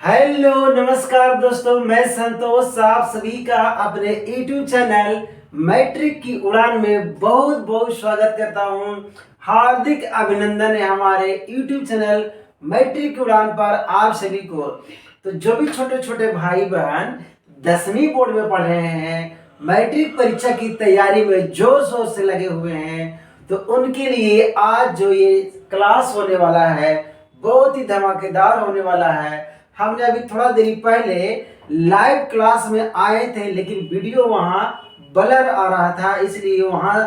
Hello नमस्कार दोस्तों, मैं संतोष आप सभी का अपने यूट्यूब चैनल मैट्रिक की उड़ान में बहुत बहुत स्वागत करता हूं। हार्दिक अभिनंदन है हमारे यूट्यूब चैनल मैट्रिक की उड़ान पर आप सभी को। तो जो भी छोटे छोटे भाई बहन 10वीं बोर्ड में पढ़ रहे हैं, मैट्रिक परीक्षा की तैयारी में जोर शोर से लगे हुए हैं, तो उनके लिए आज जो ये क्लास होने वाला है बहुत ही धमाकेदार होने वाला है। हमने अभी थोड़ा देरी पहले लाइव क्लास में आए थे, लेकिन वीडियो वहां ब्लर आ रहा था, इसलिए वहां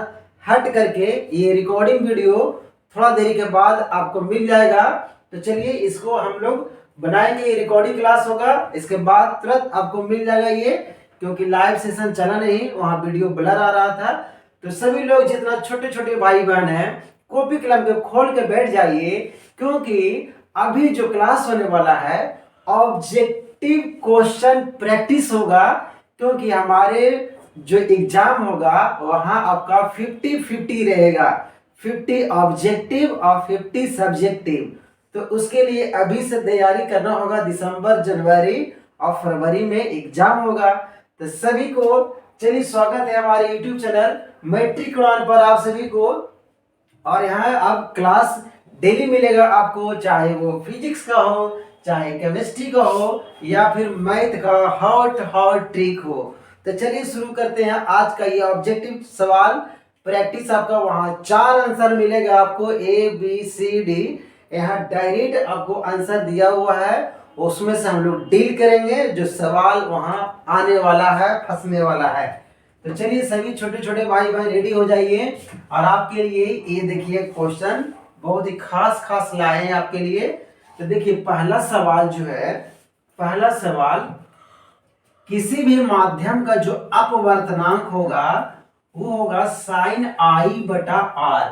हट करके ये रिकॉर्डिंग वीडियो थोड़ा देरी के बाद आपको मिल जाएगा। तो चलिए इसको हम लोग बनाएंगे, ये रिकॉर्डिंग क्लास होगा, इसके बाद तुरंत आपको मिल जाएगा ये, क्योंकि लाइव सेशन चला नहीं, वहां वीडियो ब्लर आ रहा था। तो सभी लोग जितना छोटे छोटे भाई बहन हैं, कॉपी कलम पे खोल के बैठ जाइए, क्योंकि अभी जो क्लास होने वाला है ऑब्जेक्टिव क्वेश्चन प्रैक्टिस होगा। क्योंकि हमारे जो एग्जाम होगा वहां आपका 50-50 रहेगा, 50 ऑब्जेक्टिव और 50 सब्जेक्टिव। तो उसके लिए अभी से तैयारी करना होगा। दिसंबर, जनवरी और फरवरी में एग्जाम होगा। तो सभी को चलिए स्वागत है हमारे यूट्यूब चैनल मैट्रिक उड़ान पर आप सभी को। और यहाँ अब क्लास डेली मिलेगा आपको, चाहे वो फिजिक्स का हो, चाहे केमिस्ट्री का हो, या फिर मैथ का हॉट ट्रिक हो। तो चलिए शुरू करते हैं आज का ये ऑब्जेक्टिव सवाल प्रैक्टिस। आपका वहां 4 आंसर मिलेगा आपको, ए बी सी डी। यहाँ डायरेक्ट आपको आंसर दिया हुआ है, उसमें से हम लोग डील करेंगे जो सवाल वहां आने वाला है, फंसने वाला है। तो चलिए सभी छोटे छोटे भाई बहन रेडी हो जाइए। और आपके लिए ये देखिए क्वेश्चन बहुत ही खास खास लाए हैं आपके लिए। तो देखिए पहला सवाल जो है, पहला सवाल, किसी भी माध्यम का जो अपवर्तनांक होगा वो होगा साइन आई बटा आर।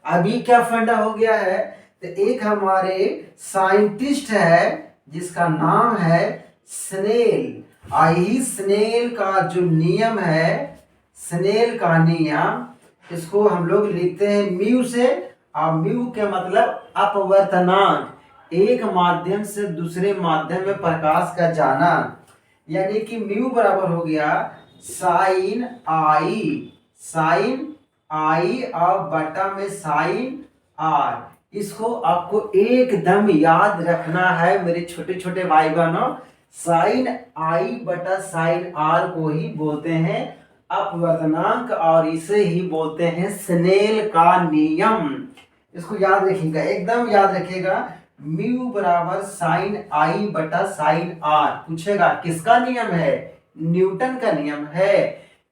अभी क्या फंडा हो गया है, तो एक हमारे साइंटिस्ट है जिसका नाम है स्नेल। आई स्नेल का जो नियम है, स्नेल का नियम, इसको हम लोग लिखते हैं म्यू से। और म्यू के मतलब अपवर्तनांक, एक माध्यम से दूसरे माध्यम में प्रकाश का जाना। यानी कि म्यू बराबर हो गया साइन आई, साइन आई और बटा में साइन आर। इसको आपको एकदम याद रखना है मेरे छोटे छोटे भाई बहनों। साइन आई बटा साइन आर को ही बोलते हैं अपवर्तनांक, और इसे ही बोलते हैं स्नेल का नियम। इसको याद रखिएगा, एकदम याद रखिएगा। म्यू बराबर साइन आई बटा साइन आर। पूछेगा किसका नियम है, न्यूटन का नियम है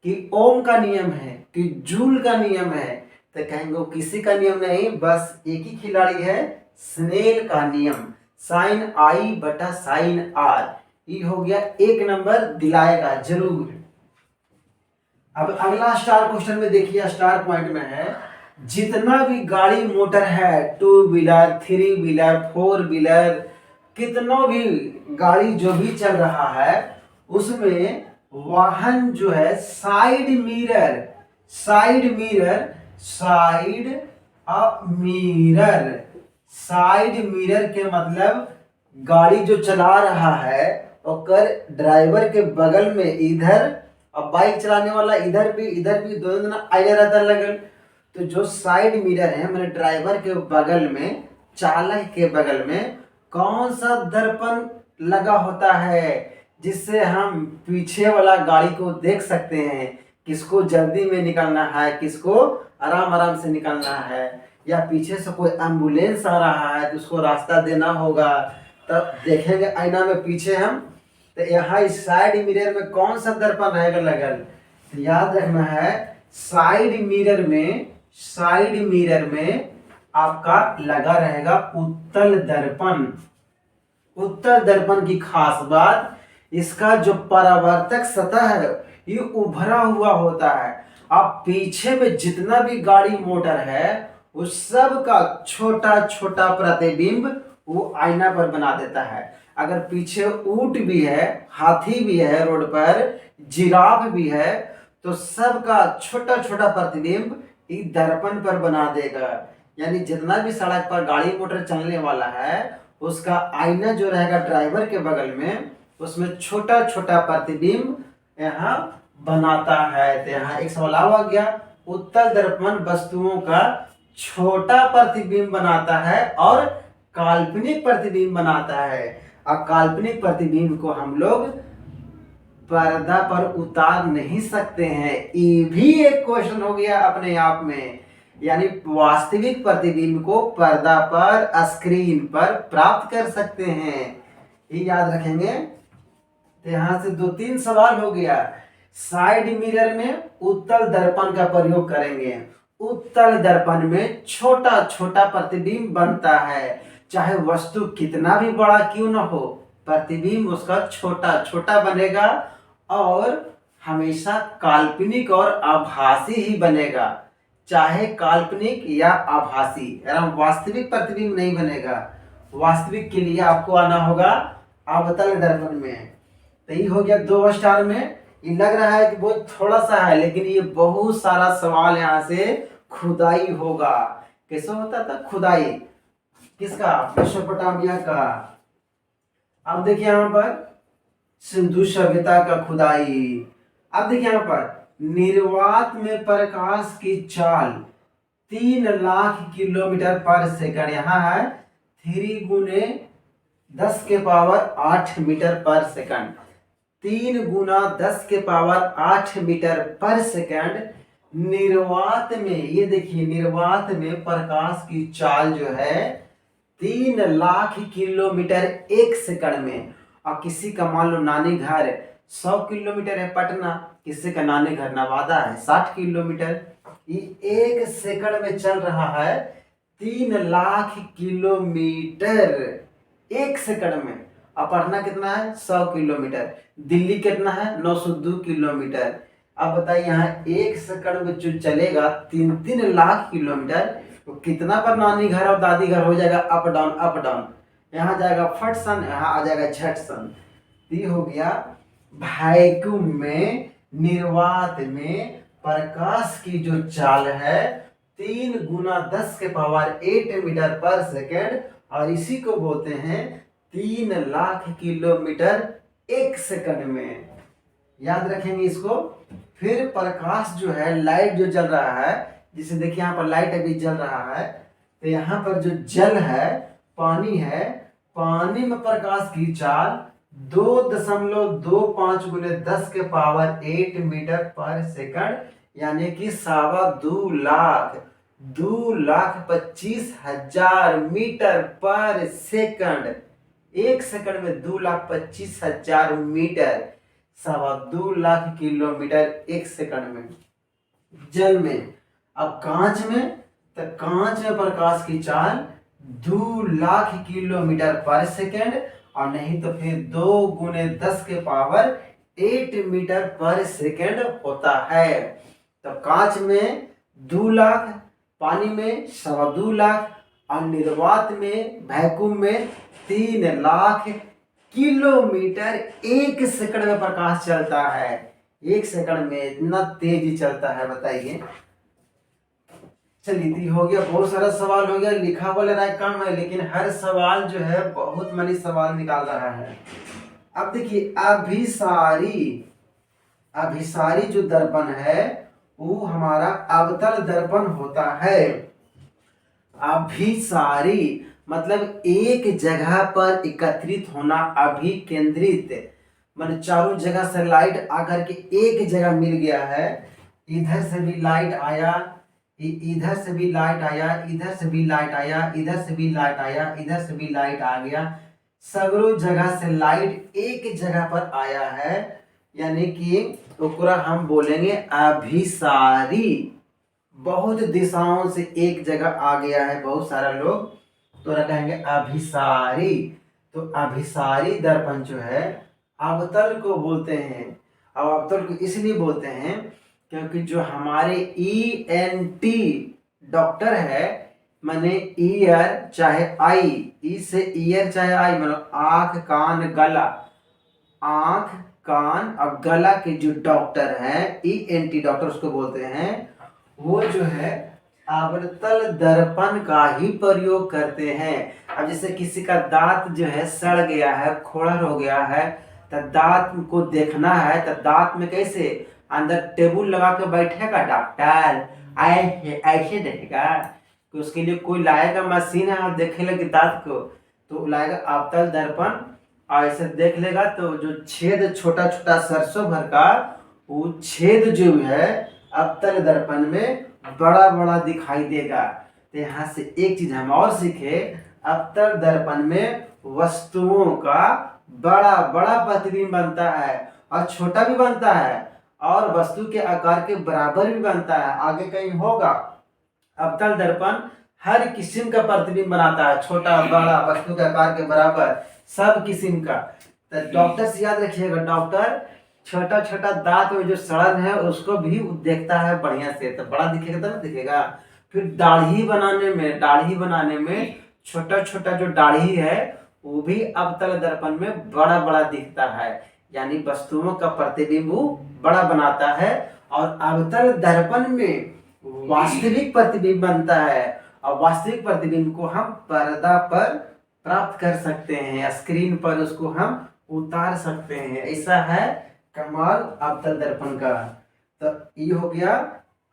कि ओम का नियम है कि जूल का नियम है। तो कहेंगे किसी का नियम नहीं, बस एक ही खिलाड़ी है, स्नेल का नियम, साइन आई बटा साइन आर। ये हो गया, एक नंबर दिलाएगा जरूर। अब अगला स्टार क्वेश्चन में देखिए, स्टार पॉइंट में है, जितना भी गाड़ी मोटर है, 2 व्हीलर, 3 व्हीलर, 4 व्हीलर, कितना भी गाड़ी जो भी चल रहा है, उसमें वाहन जो है side mirror, side mirror, side mirror, side mirror के मतलब गाड़ी जो चला रहा है और ड्राइवर के बगल में इधर, अब बाइक चलाने वाला इधर भी दोनों आईना रहता लगल। तो जो साइड मिरर है मेरे ड्राइवर के बगल में, चालक के बगल में कौन सा दर्पण लगा होता है, जिससे हम पीछे वाला गाड़ी को देख सकते हैं, किसको जल्दी में निकलना है, किसको आराम आराम से निकलना है, या पीछे से कोई एम्बुलेंस आ रहा है तो उसको रास्ता देना होगा, तब देखेंगे आईना में पीछे हम। तो यहाँ इस साइड मिरर में कौन सा दर्पण रहेगा लगल, तो याद रखना है साइड मिरर में, साइड मिरर में आपका लगा रहेगा उत्तल दर्पण। उत्तल दर्पण की खास बात, इसका जो परावर्तक सतह है ये उभरा हुआ होता है। अब पीछे में जितना भी गाड़ी मोटर है उस सब का छोटा छोटा प्रतिबिंब वो आईना पर बना देता है। अगर पीछे ऊंट भी है, हाथी भी है रोड पर, जिराफ भी है, तो सबका छोटा छोटा प्रतिबिंब दर्पण पर बना देगा। यानी जितना भी सड़क पर गाड़ी मोटर चलने वाला है उसका आईना जो रहेगा ड्राइवर के बगल में, उसमें छोटा छोटा प्रतिबिंब यहाँ बनाता है। तो यहाँ एक सवाल आ गया, उत्तल दर्पण वस्तुओं का छोटा प्रतिबिंब बनाता है और काल्पनिक प्रतिबिंब बनाता है। और काल्पनिक प्रतिबिंब को हम लोग पर्दा पर उतार नहीं सकते हैं। ये भी एक क्वेश्चन हो गया अपने आप में। यानी वास्तविक प्रतिबिंब को पर्दा पर, स्क्रीन पर प्राप्त कर सकते हैं, ये याद रखेंगे। तो यहाँ से 2-3 सवाल हो गया। साइड मिरर में उत्तल दर्पण का प्रयोग करेंगे। उत्तल दर्पण में छोटा छोटा प्रतिबिंब बनता है, चाहे वस्तु कितना भी बड़ा क्यों न हो, प्रतिबिंब उसका छोटा छोटा बनेगा और हमेशा काल्पनिक और आभासी ही बनेगा, चाहे काल्पनिक या आभासी, वास्तविक प्रतिबिंब नहीं बनेगा। वास्तविक के लिए आपको आना होगा अवतल दर्पण में। तो ये हो गया 2 स्टार में। ये लग रहा है कि बहुत थोड़ा सा है, लेकिन ये बहुत सारा सवाल यहाँ से खुदाई होगा। कैसे होता था खुदाई? किसका? मेसोपोटामिया का। अब देखिए यहाँ पर सिंधु सभ्यता का खुदाई। अब देखिए यहाँ पर निर्वात में प्रकाश की चाल 3 लाख किलोमीटर पर सेकंड। यहाँ है 3 गुने 10 के पावर 8 मीटर पर सेकंड। 3 गुना 10 के पावर 8 मीटर पर सेकंड निर्वात में। ये देखिए निर्वात में प्रकाश की चाल जो है 3 लाख किलोमीटर 1 सेकंड में। और किसी का मान लो नानी घर 100 किलोमीटर है पटना, किसी का नानी घर नवादा है 60 किलोमीटर। ये 1 सेकंड में चल रहा है 3 लाख किलोमीटर 1 सेकंड में। और पटना कितना है? 100 किलोमीटर। दिल्ली कितना है? 902 किलोमीटर। अब बताइए यहाँ 1 सेकंड में जो चलेगा 3-3 लाख किलोमीटर, तो कितना पर नानी घर और दादी घर हो जाएगा अप डाउन अप डाउन। यहाँ जाएगा फट सन, यहाँ आ जाएगा झट सन। ये हो गया वैक्यूम में, निर्वात में प्रकाश की जो चाल है 3 गुना 10 के पावर 8 मीटर पर सेकेंड, और इसी को बोलते हैं 3 लाख किलोमीटर 1 सेकंड में। याद रखेंगे इसको। फिर प्रकाश जो है, लाइट जो जल रहा है, जिसे देखिए यहाँ पर लाइट अभी जल रहा है, तो यहाँ पर जो जल है, पानी है, पानी में प्रकाश की चाल 2.25 गुने 10 के पावर 8 मीटर पर सेकंड, यानी कि 2,25,000 मीटर पर सेकंड। 1 सेकंड में 2,25,000 मीटर, 2.25 लाख किलोमीटर 1 सेकंड में जल में। अब कांच में, तो कांच में प्रकाश की चाल 2 लाख किलोमीटर पर सेकंड, और नहीं तो फिर 2 गुने 10 के पावर 8 मीटर पर सेकंड होता है। तो कांच में 2 लाख, पानी में 2.25 लाख, और निर्वात में, वैक्यूम में 3 लाख किलोमीटर 1 सेकंड में प्रकाश चलता है। 1 सेकंड में इतना तेजी चलता है, बताइए। चलिए हो गया, बहुत सारा सवाल हो गया। लिखा हुआ लेना कम है, लेकिन हर सवाल जो है बहुत मनी सवाल निकाल रहा है। अब देखिए अभिसारी जो दर्पण है वो हमारा अवतल दर्पण होता है। अभिसारी मतलब एक जगह पर एकत्रित होना, अभिकेंद्रित मतलब चारों जगह से लाइट आकर के एक जगह मिल गया है। इधर से भी लाइट आया, इधर से भी लाइट आया, इधर से भी लाइट आया, इधर से भी लाइट आया, इधर से भी लाइट आ गया। सगरों जगह से लाइट एक जगह पर आया है, यानी कि ओकरा हम बोलेंगे अभिसारी। बहुत दिशाओं से एक जगह आ गया है बहुत सारा लोग, तो कहेंगे अभिसारी। तो अभिसारी दर्पण जो है अवतल को बोलते हैं। अब अवतल को इसलिए बोलते हैं क्योंकि जो हमारे ENT डॉक्टर है, माने ईयर चाहे आई, ई से ईयर चाहे आई, मतलब आंख कान गला, आंख कान अब गला के जो डॉक्टर हैं ENT डॉक्टर उसको बोलते हैं, वो जो है अवतल दर्पण का ही प्रयोग करते हैं। अब जैसे किसी का दांत जो है सड़ गया है, खोड़र हो गया है, तो दांत को देखना है तो दांत में कैसे अंदर टेबुल लगा के बैठेगा डॉक्टर, ऐसे ऐसे देखेगा कि उसके लिए कोई लाएगा मशीन है और देखे लगे दांत को, तो लाएगा अवतल दर्पण और ऐसे देख लेगा तो जो छेद छोटा छोटा सरसों भर का वो छेद जो है अवतल दर्पण में बड़ा बड़ा दिखाई देगा। तो यहाँ से एक चीज हम और सीखे, अवतल दर्पण में वस्तुओं का बड़ा बड़ा प्रतिबिंब बनता है और छोटा भी बनता है और वस्तु के आकार के बराबर भी बनता है। आगे कहीं होगा अवतल दर्पण हर किस्म का प्रतिबिंब बनाता है, छोटा बड़ा वस्तु के आकार के बराबर सब किस्म का। तो डॉक्टर से याद रखिएगा, डॉक्टर छोटा छोटा दांत में जो सड़न है उसको भी देखता है बढ़िया से, तो बड़ा दिखेगा तब दिखेगा। फिर दाढ़ी बनाने में छोटा छोटा जो दाढ़ी है वो भी अवतल दर्पण में बड़ा बड़ा दिखता है, यानी वस्तुओं का प्रतिबिंब बड़ा बनाता है। और अवतल दर्पण में वास्तविक प्रतिबिंब बनता है और वास्तविक प्रतिबिंब को हम पर्दा पर प्राप्त कर सकते हैं, स्क्रीन पर उसको हम उतार सकते हैं। ऐसा है कमाल अवतल दर्पण का। तो ये हो गया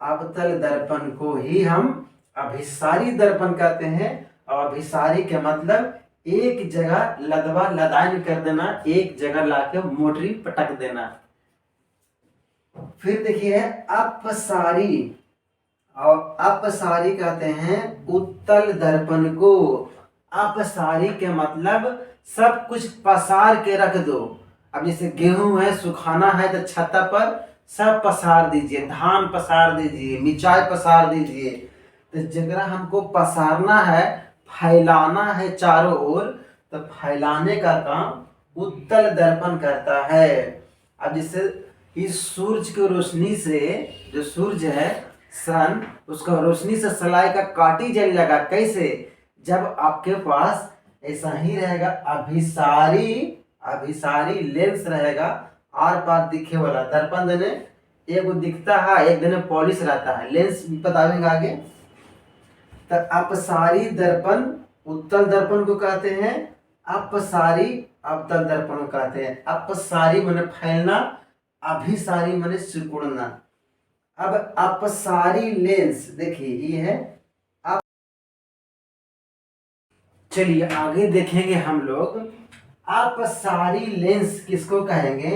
अवतल दर्पण को ही हम अभिसारी दर्पण कहते हैं। और अभिसारी के मतलब एक जगह लदवा लदान कर देना, एक जगह लाके मोटरी पटक देना। फिर देखिए अपसारी, और अपसारी कहते हैं उत्तल दर्पण को। अपसारी के मतलब सब कुछ पसार के रख दो। अब जैसे गेहूं है सुखाना है तो छत्ता पर सब पसार दीजिए, धान पसार दीजिए, मिर्चाई पसार दीजिए। तो जगह हमको पसारना है, फैलाना है चारों ओर, तो फैलाने का काम उत्तल दर्पण करता है। अब जैसे इस सूरज की रोशनी से, जो सूरज है सन, उसका रोशनी से सलाई का काटी जल लगा। कैसे? जब आपके पास ऐसा ही रहेगा अभिसारी लेंस रहेगा, आर पार दिखे वाला दर्पण देने एक दिखता है, एक देने पॉलिश रहता है, लेंस बताएंगे आगे। तो अपसारी दर्पण उत्तल दर्पण को कहते हैं, अपसारी अवतल दर्पण को कहते हैं। अपसारी माने फैलना, अभिसारी माने सिकुड़ना। अब अपसारी लेंस देखिए ये है। अब चलिए आगे देखेंगे हम लोग अपसारी लेंस किसको कहेंगे।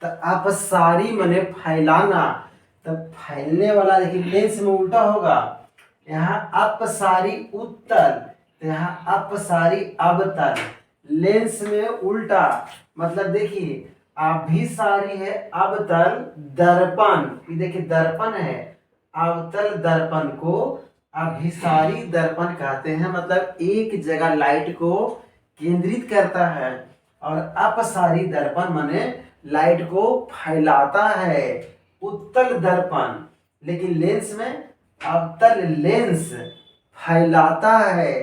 तो अपसारी माने फैलाना, तो फैलने वाला देखिए लेंस में उल्टा होगा। यहाँ अपसारी उत्तल, तो यहाँ अपसारी अवतल। लेंस में उल्टा मतलब देखिए अभिसारी है अवतल दर्पण, ये देखिए दर्पण है, अवतल दर्पण को अभिसारी दर्पण कहते हैं। मतलब एक जगह लाइट को केंद्रित करता है। और अपसारी दर्पण माने लाइट को फैलाता है, उत्तल दर्पण। लेकिन लेंस में अवतल लेंस फैलाता है,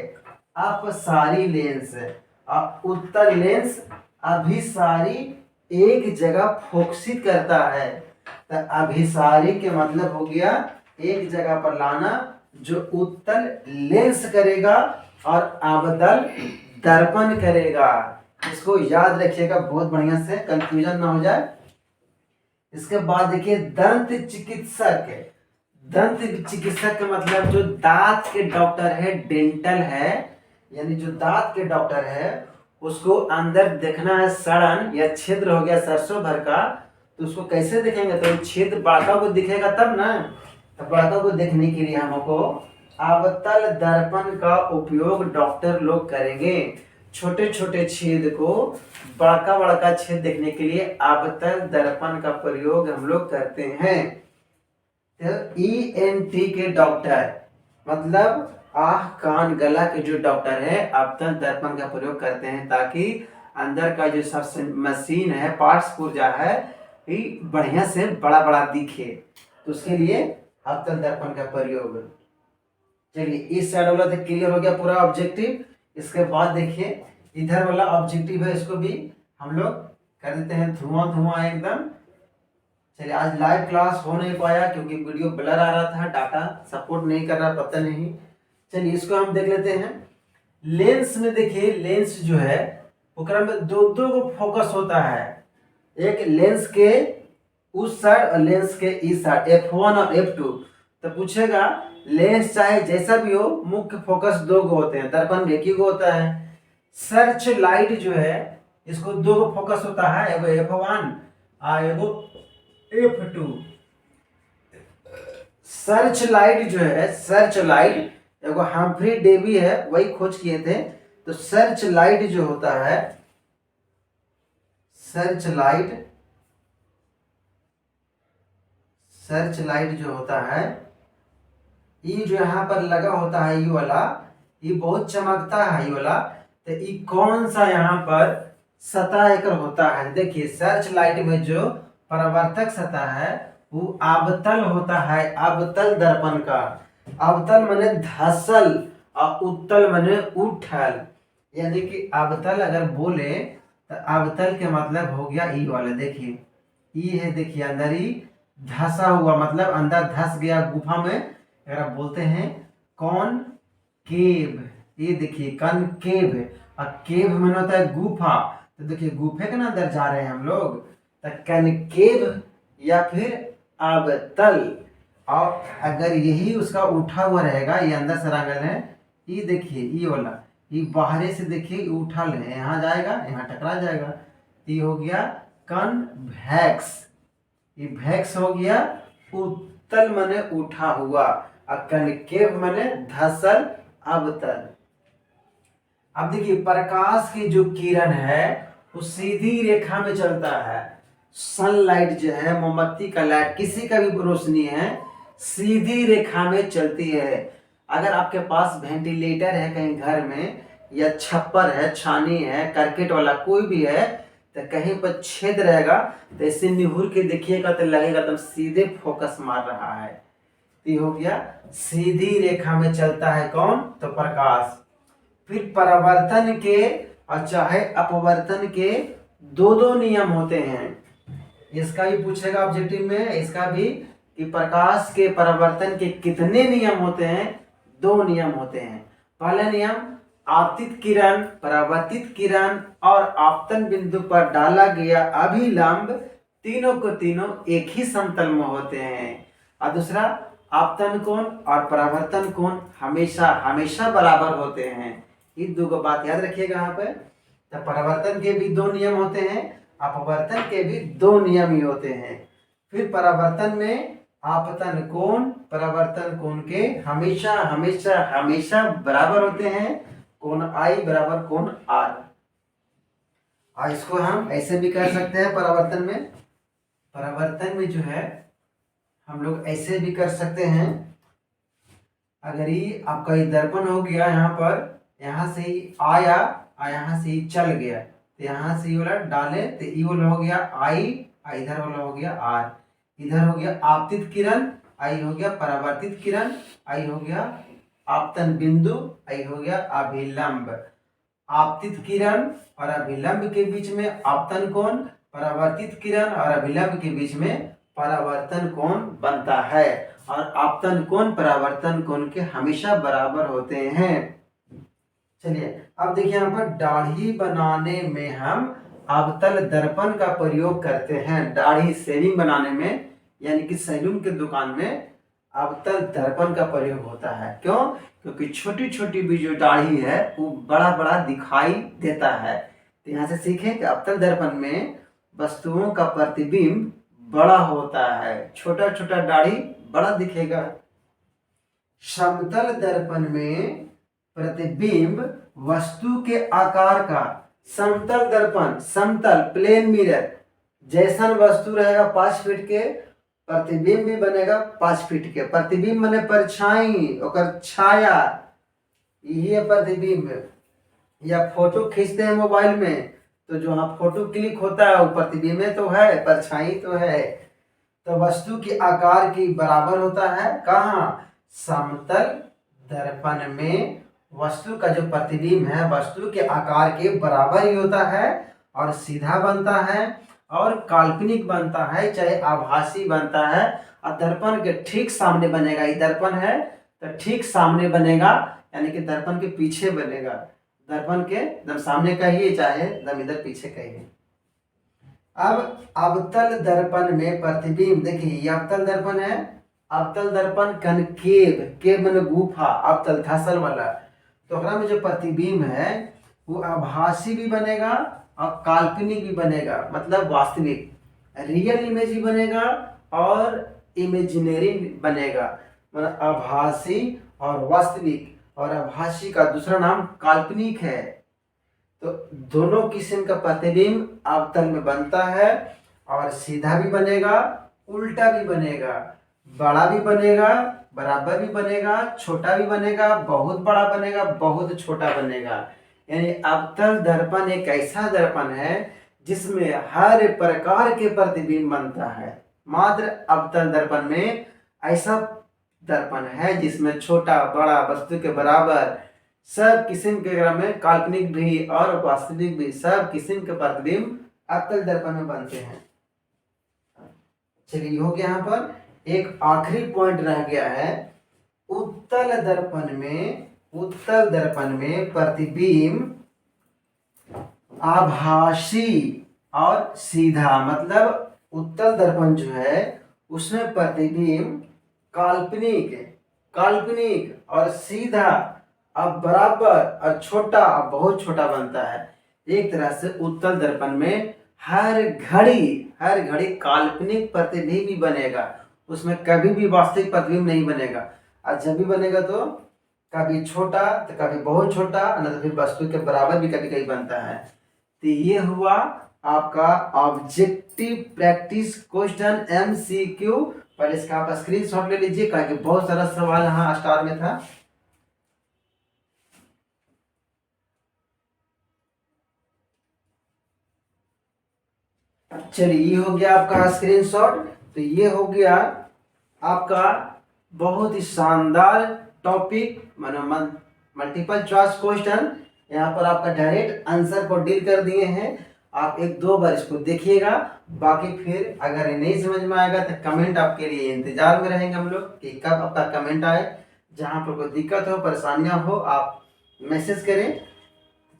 अपसारी लेंस। और उत्तल लेंस अभिसारी एक जगह फोकसित करता है। तो अभिसारी के मतलब हो गया एक जगह पर लाना, जो उत्तल लेंस करेगा और अवतल दर्पण करेगा। इसको याद रखिएगा बहुत बढ़िया से, कंफ्यूजन ना हो जाए। इसके बाद देखिए दंत चिकित्सक। दंत चिकित्सक का मतलब जो दांत के डॉक्टर है, डेंटल है, यानी जो दांत के डॉक्टर है उसको अंदर देखना है सड़न या छिद्र हो गया सरसों भर का, तो उसको कैसे देखेंगे? तो छिद्र बड़का को दिखेगा तब ना। तो बड़का को देखने के लिए हमको अवतल दर्पण का उपयोग डॉक्टर लोग करेंगे। छोटे छोटे छेद को बड़का बड़का छेद देखने के लिए अवतल दर्पण का प्रयोग हम लोग करते हैं। तो ENT के डॉक्टर मतलब आँख कान गला के जो डॉक्टर है अवतल दर्पण का प्रयोग करते हैं, ताकि अंदर का जो सब मशीन है, पार्ट्स पुर्जा है, ये बढ़िया से बड़ा बड़ा दिखे, तो उसके लिए अवतल दर्पण का प्रयोग। चलिए इस साइड वाला तो क्लियर हो गया पूरा ऑब्जेक्टिव। इसके बाद देखिए इधर वाला ऑब्जेक्टिव है, इसको भी हम लोग कर देते हैं धुआं धुआं एकदम। चलिए, आज लाइव क्लास हो नहीं पाया क्योंकि वीडियो ब्लर आ रहा था, डाटा सपोर्ट नहीं कर रहा, पता नहीं। चलिए इसको हम देख लेते हैं। लेंस में देखिए, लेंस जो है ओकरा में दो दो को फोकस होता है, एक लेंस के उस साइड और लेंस के इस साइड, F1 और F2। तो पूछेगा लेंस चाहे जैसा भी हो, मुख्य फोकस दो गो होते हैं, दर्पण में एक ही गो होता है। सर्च लाइट जो है इसको दो गो फोकस होता है, एगो F1 और एगो F2। सर्च लाइट जो है, सर्च लाइट एगो हम्फ्री डेवी है, वही खोज किए थे। तो सर्च लाइट जो होता है, सर्च लाइट जो होता है, ये जो यहाँ पर लगा होता है, ये वाला, ये बहुत चमकता है ये वाला। तो ये कौन सा यहाँ पर सतह एकर होता है? देखिए सर्च लाइट में जो परावर्तक सतह है वो अवतल होता है, अवतल दर्पण का। अवतल माने धसल और उत्तल माने उठल, यानी कि अवतल अगर बोले तो अवतल के मतलब हो गया ई वाला। देखिए ई है, देखिए अंदर ही धसा हुआ, मतलब अंदर धस गया गुफा में, अगर आप बोलते हैं कौन केव। ये देखिए कनकेव, और केव में होता है गुफा। तो देखिए गुफे के ना अंदर जा रहे हैं हम लोग, तो कनकेव या फिर अवतल। और अगर यही उसका उठा हुआ रहेगा, ये अंदर से रंगल है, ये देखिए ये वाला, ये बाहरी से देखिए उठल है, यहाँ जाएगा यहाँ टकरा जाएगा। ये हो गया कन्वेक्स, ये वैक्स हो गया उत्तल माने उठा हुआ, और कनकेव माने धसल अवतल। अब देखिए प्रकाश की जो किरण है वो सीधी रेखा में चलता है। सनलाइट जो है, मोमबत्ती का लाइट, किसी का भी रोशनी है, सीधी रेखा में चलती है। अगर आपके पास वेंटिलेटर है कहीं घर में, या छप्पर है, छानी है, करकट वाला कोई भी है, तो कहीं पर छेद रहेगा तो ऐसे निहुर के देखिएगा तो लगेगा एकदम सीधे फोकस मार रहा है। ये हो गया सीधी रेखा में चलता है कौन? तो प्रकाश। फिर परावर्तन के और चाहे अपवर्तन के दो दो नियम होते हैं। इसका भी पूछेगा ऑब्जेक्टिव में, इसका भी, कि प्रकाश के परावर्तन के कितने नियम होते हैं? दो नियम होते हैं। पहला नियम, आपतित किरण, परावर्तित किरण और आपतन बिंदु पर डाला गया अभिलंब, तीनों को तीनों एक ही समतल में होते हैं। और दूसरा, आपतन कोण और परावर्तन कोण हमेशा हमेशा बराबर होते हैं। ये दो बात याद रखिएगा यहाँ पे। तो परावर्तन के भी दो नियम होते हैं, अपवर्तन के भी दो नियम ही होते हैं। फिर परावर्तन में आपतन कोण परावर्तन कोण के हमेशा हमेशा हमेशा बराबर होते हैं, कोण आई बराबर कोण आर। और इसको हम ऐसे भी कर सकते हैं परावर्तन में, परावर्तन में जो है हम लोग ऐसे भी कर सकते हैं। अगर ये आपका ये दर्पण हो गया यहाँ पर, यहाँ से ही आया और यहाँ से ही चल गया, तो यहाँ से ये वाला डाले तो ये वाला हो गया आई, इधर वाला हो गया आर। इधर हो गया आपतित किरण, आई हो गया परावर्तित किरण, आई हो गया आपतन बिंदु, आई हो गया अभिलंब। आपतित किरण और अभिलंब के बीच में आपतन कोण, परावर्तित किरण और अभिलंब के बीच में परावर्तन कोण बनता है। और आपतन कोण परावर्तन कोण के हमेशा बराबर होते हैं। चलिए अब देखिए यहाँ पर दाढ़ी बनाने में हम अवतल दर्पण का प्रयोग करते हैं। दाढ़ी शेविंग बनाने में, यानी कि सैलून के दुकान में अवतल दर्पण का प्रयोग होता है। क्यों? क्योंकि छोटी छोटी भी जो दाढ़ी है वो बड़ा बड़ा दिखाई देता है। तो यहाँ से सीखें कि अवतल दर्पण में वस्तुओं का प्रतिबिंब बड़ा होता है, छोटा छोटा दाढ़ी बड़ा दिखेगा। समतल दर्पण में प्रतिबिंब वस्तु के आकार का, समतल दर्पण, समतल प्लेन मिरर, जैसन वस्तु रहेगा 5 फीट के, प्रतिबिंब भी बनेगा 5 फीट के। प्रतिबिंब माने परछाई, ओकर छाया, यही है प्रतिबिंब। या फोटो खींचते हैं मोबाइल में, तो जो हाँ फोटो क्लिक होता है वो प्रतिबिंब में तो है, परछाई तो है। तो वस्तु के आकार की बराबर होता है कहाँ? समतल दर्पण में वस्तु का जो प्रतिबिंब है वस्तु के आकार के बराबर ही होता है और सीधा बनता है। और काल्पनिक बनता है चाहे आभासी बनता है, और दर्पण के ठीक सामने बनेगा। ये दर्पण है तो ठीक सामने बनेगा, यानी कि दर्पण के पीछे बनेगा। दर्पण के एकदम सामने कहिए चाहे एकदम इधर पीछे कहिए। अब अवतल दर्पण में प्रतिबिंब, देखिए ये अवतल दर्पण है। अवतल दर्पण कनकेव, केव माने गुफा, अवतल धसल वाला। तो ओकरा में जो प्रतिबिंब है वो आभासी भी बनेगा और काल्पनिक भी बनेगा, मतलब वास्तविक, रियल इमेज भी बनेगा और इमेजिनरी बनेगा। मतलब आभासी और वास्तविक, और आभासी का दूसरा नाम काल्पनिक है। तो दोनों किस्म का प्रतिबिंब अवतल में बनता है, और सीधा भी बनेगा, उल्टा भी बनेगा, बड़ा भी बनेगा, बराबर भी बनेगा, छोटा भी बनेगा, बहुत बड़ा बनेगा, बहुत छोटा बनेगा। यानी अवतल दर्पण एक ऐसा दर्पण है जिसमें हर प्रकार के प्रतिबिंब बनता है। मात्र अवतल दर्पण में ऐसा दर्पण है जिसमें छोटा बड़ा वस्तु के बराबर सब किस्म के क्रम में काल्पनिक भी और वास्तविक भी सब किस्म के प्रतिबिंब अवतल दर्पण में बनते हैं। चलिए हो गया, यहाँ पर एक आखिरी पॉइंट रह गया है। उत्तल दर्पण में प्रतिबिंब आभासी और सीधा, मतलब उत्तल दर्पण जो है उसमें प्रतिबिंब काल्पनिक और सीधा, अब बराबर और छोटा, अब बहुत छोटा बनता है। एक तरह से उत्तल दर्पण में हर घड़ी काल्पनिक प्रतिबिंब भी बनेगा, उसमें कभी भी वास्तविक प्रतिबिंब नहीं बनेगा। और जब भी बनेगा तो कभी छोटा तो कभी बहुत छोटा, न तो फिर वस्तु के बराबर भी कभी कभी बनता है। तो ये हुआ आपका ऑब्जेक्टिव प्रैक्टिस क्वेश्चन MCQ। पहले इसका आप स्क्रीनशॉट ले लीजिए, क्योंकि बहुत सारा सवाल यहाँ स्टार में था। चलिए ये हो गया आपका स्क्रीनशॉट। तो ये हो गया आपका बहुत ही शानदार टॉपिक, मल्टीपल चॉइस क्वेश्चन। यहाँ पर आपका डायरेक्ट आंसर को डील कर दिए हैं। आप एक दो बार इसको देखिएगा, बाकी फिर अगर नहीं समझ में आएगा तो कमेंट आपके लिए इंतजार में रहेंगे हम लोग कि कब आपका कमेंट आए। जहाँ पर कोई दिक्कत हो, परेशानियाँ हो, आप मैसेज करें।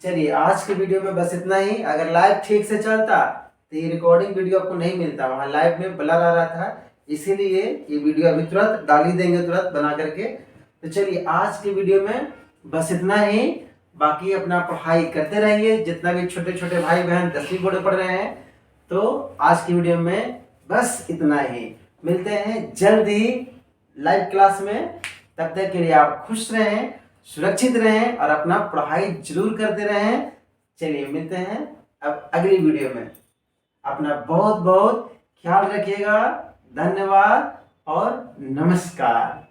चलिए आज की वीडियो में बस इतना ही। अगर लाइव ठीक से चलता तो ये रिकॉर्डिंग वीडियो आपको नहीं मिलता, वहाँ लाइव में ब्लर आ रहा था, इसीलिए ये वीडियो अभी तुरंत डाल ही देंगे, तुरंत बना करके। तो चलिए आज की वीडियो में बस इतना ही। बाकी अपना पढ़ाई करते रहिए। जितना भी छोटे छोटे भाई बहन 10वीं बोर्ड में पढ़ रहे हैं, तो आज की वीडियो में बस इतना ही। मिलते हैं जल्द ही लाइव क्लास में। तब तक के लिए आप खुश रहें, सुरक्षित रहें और अपना पढ़ाई जरूर करते रहें। चलिए मिलते हैं अब अगली वीडियो में। अपना बहुत बहुत ख्याल रखिएगा। धन्यवाद और नमस्कार।